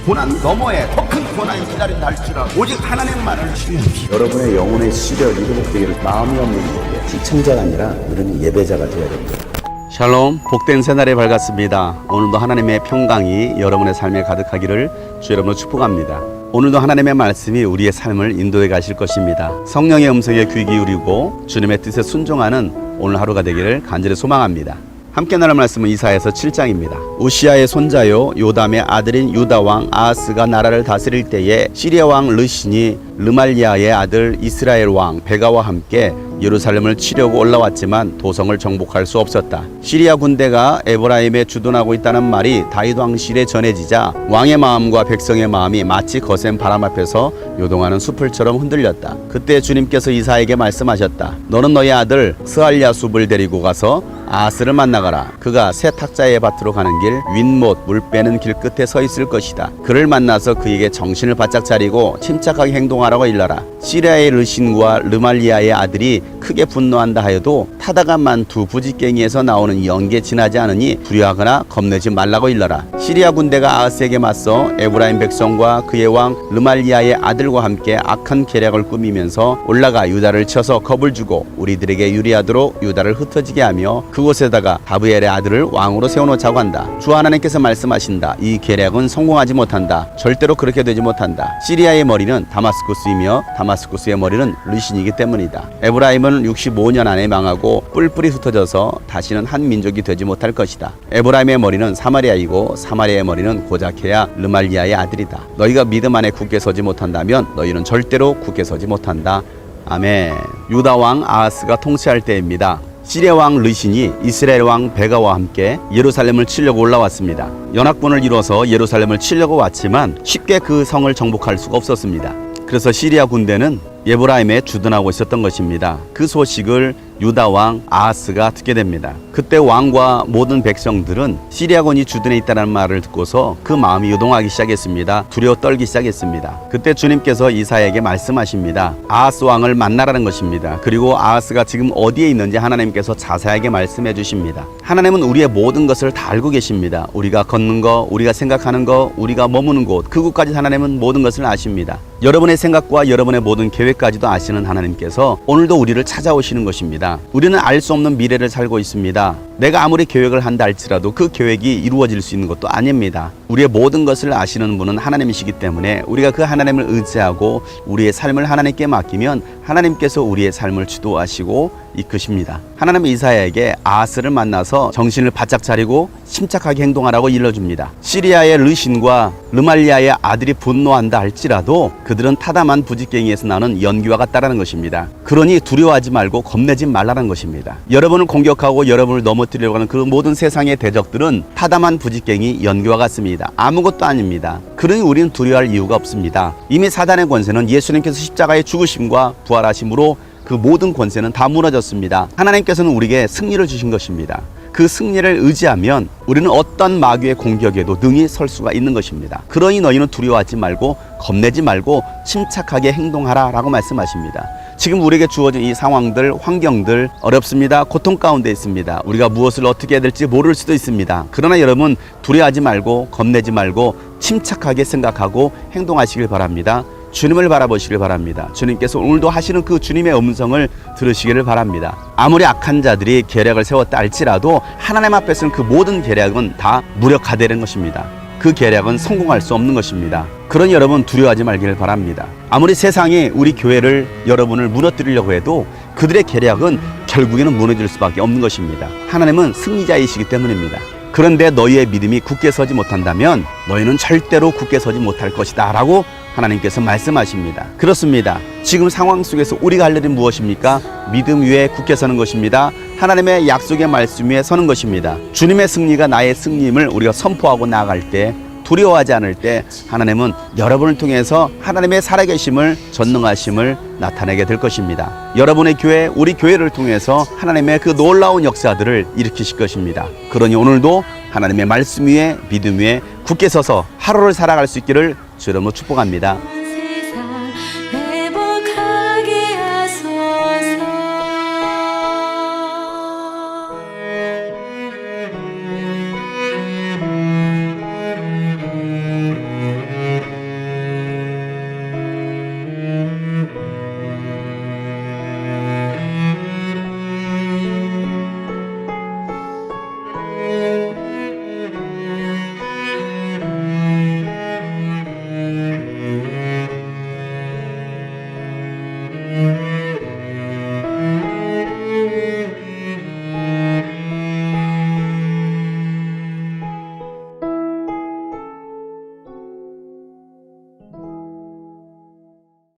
고난 너머에 더 큰 고난이 기다린다 할지라도 오직 하나님만을 신뢰하십시오. 여러분의 영혼의 시력이 회복되기를 마음이 없는 분에게 시청자가 아니라 우리는 예배자가 되어야 됩니다. 샬롬, 복된 새날이 밝았습니다. 오늘도 하나님의 평강이 여러분의 삶에 가득하기를 주 여러분을 축복합니다. 오늘도 하나님의 말씀이 우리의 삶을 인도해 가실 것입니다. 성령의 음성에 귀 기울이고 주님의 뜻에 순종하는 오늘 하루가 되기를 간절히 소망합니다. 함께 나눌 말씀은 이사야서 7장입니다. 우시아의 손자요 요담의 아들인 유다 왕 아하스가 나라를 다스릴 때에 시리아 왕 르신이 르말리아의 아들 이스라엘 왕 베가와 함께 예루살렘을 치려고 올라왔지만 도성을 정복할 수 없었다. 시리아 군대가 에브라임에 주둔하고 있다는 말이 다윗 왕실에 전해지자 왕의 마음과 백성의 마음이 마치 거센 바람 앞에서 요동하는 숲을처럼 흔들렸다. 그때 주님께서 이사야에게 말씀하셨다. 너는 너의 아들 스알랴숲을 데리고 가서 아하스를 만나가라. 그가 새 탁자의 밭으로 가는 길 윗못 물 빼는 길 끝에 서 있을 것이다. 그를 만나서 그에게 정신을 바짝 차리고 침착하게 행동하라고 일러라. 시리아의 르신과 르말리아의 아들이 크게 분노한다 하여도 타다감만 두 부지깽이에서 나오는 연기에 지나지 않으니 두려워하거나 겁내지 말라고 일러라. 시리아 군대가 아하스에게 맞서 에브라임 백성과 그의 왕 르말리아의 아들과 함께 악한 계략을 꾸미면서 올라가 유다를 쳐서 겁을 주고 우리들에게 유리하도록 유다를 흩어지게 하며 그곳에다가 다브엘의 아들을 왕으로 세워놓자고 한다. 주 하나님께서 말씀하신다. 이 계략은 성공하지 못한다. 절대로 그렇게 되지 못한다. 시리아의 머리는 다마스쿠스이며 다마스쿠스의 머리는 르신이기 때문이다. 에브라임은 65년 안에 망하고 뿔뿔이 흩어져서 다시는 한 민족이 되지 못할 것이다. 에브라임의 머리는 사마리아이고 사마리아의 머리는 고작해야 르말리아의 아들이다. 너희가 믿음 안에 굳게 서지 못한다면 너희는 절대로 굳게 서지 못한다. 아멘. 유다 왕 아하스가 통치할 때입니다. 시리아 왕 르신이 이스라엘 왕 베가와 함께 예루살렘을 치려고 올라왔습니다. 연합군을 이뤄서 예루살렘을 치려고 왔지만 쉽게 그 성을 정복할 수가 없었습니다. 그래서 시리아 군대는 에브라임에 주둔하고 있었던 것입니다. 그 소식을 유다 왕 아하스가 듣게 됩니다. 그때 왕과 모든 백성들은 시리아군이 주둔해 있다는 말을 듣고서 그 마음이 요동하기 시작했습니다. 두려워 떨기 시작했습니다. 그때 주님께서 이사야에게 말씀하십니다. 아하스 왕을 만나라는 것입니다. 그리고 아하스가 지금 어디에 있는지 하나님께서 자세하게 말씀해 주십니다. 하나님은 우리의 모든 것을 다 알고 계십니다. 우리가 걷는 거, 우리가 생각하는 거, 우리가 머무는 곳, 그곳까지 하나님은 모든 것을 아십니다. 여러분의 생각과 여러분의 모든 계획까지도 아시는 하나님께서 오늘도 우리를 찾아오시는 것입니다. 우리는 알 수 없는 미래를 살고 있습니다. 내가 아무리 계획을 한다 할지라도 그 계획이 이루어질 수 있는 것도 아닙니다. 우리의 모든 것을 아시는 분은 하나님이시기 때문에 우리가 그 하나님을 의지하고 우리의 삶을 하나님께 맡기면 하나님께서 우리의 삶을 주도하시고 이끄십니다. 하나님은 이사야에게 아하스를 만나서 정신을 바짝 차리고 침착하게 행동하라고 일러줍니다. 시리아의 르신과 르말리아의 아들이 분노한다 할지라도 그들은 타담한 부지깽이에서 나오는 연기와 같다라는 것입니다. 그러니 두려워하지 말고 겁내지 말라는 것입니다. 여러분을 공격하고 여러분을 넘어뜨리려고 하는 그 모든 세상의 대적들은 타담한 부지깽이 연기와 같습니다. 아무것도 아닙니다. 그러니 우리는 두려워할 이유가 없습니다. 이미 사단의 권세는 예수님께서 십자가의 죽으심과 부활하심으로 그 모든 권세는 다 무너졌습니다. 하나님께서는 우리에게 승리를 주신 것입니다. 그 승리를 의지하면 우리는 어떤 마귀의 공격에도 능히 설 수가 있는 것입니다. 그러니 너희는 두려워하지 말고 겁내지 말고 침착하게 행동하라 라고 말씀하십니다. 지금 우리에게 주어진 이 상황들, 환경들 어렵습니다. 고통 가운데 있습니다. 우리가 무엇을 어떻게 해야 될지 모를 수도 있습니다. 그러나 여러분 두려워하지 말고 겁내지 말고 침착하게 생각하고 행동하시길 바랍니다. 주님을 바라보시길 바랍니다. 주님께서 오늘도 하시는 그 주님의 음성을 들으시기를 바랍니다. 아무리 악한 자들이 계략을 세웠다 할지라도 하나님 앞에서는 그 모든 계략은 다 무력화되는 것입니다. 그 계략은 성공할 수 없는 것입니다. 그러니 여러분 두려워하지 말기를 바랍니다. 아무리 세상이 우리 교회를 여러분을 무너뜨리려고 해도 그들의 계략은 결국에는 무너질 수밖에 없는 것입니다. 하나님은 승리자이시기 때문입니다. 그런데 너희의 믿음이 굳게 서지 못한다면 너희는 절대로 굳게 서지 못할 것이다 라고 하나님께서 말씀하십니다. 그렇습니다. 지금 상황 속에서 우리가 할 일은 무엇입니까? 믿음 위에 굳게 서는 것입니다. 하나님의 약속의 말씀 위에 서는 것입니다. 주님의 승리가 나의 승리임을 우리가 선포하고 나아갈 때 두려워하지 않을 때 하나님은 여러분을 통해서 하나님의 살아계심을 전능하심을 나타내게 될 것입니다. 여러분의 교회, 우리 교회를 통해서 하나님의 그 놀라운 역사들을 일으키실 것입니다. 그러니 오늘도 하나님의 말씀 위에 믿음 위에 굳게 서서 하루를 살아갈 수 있기를 주 여러분 축복합니다.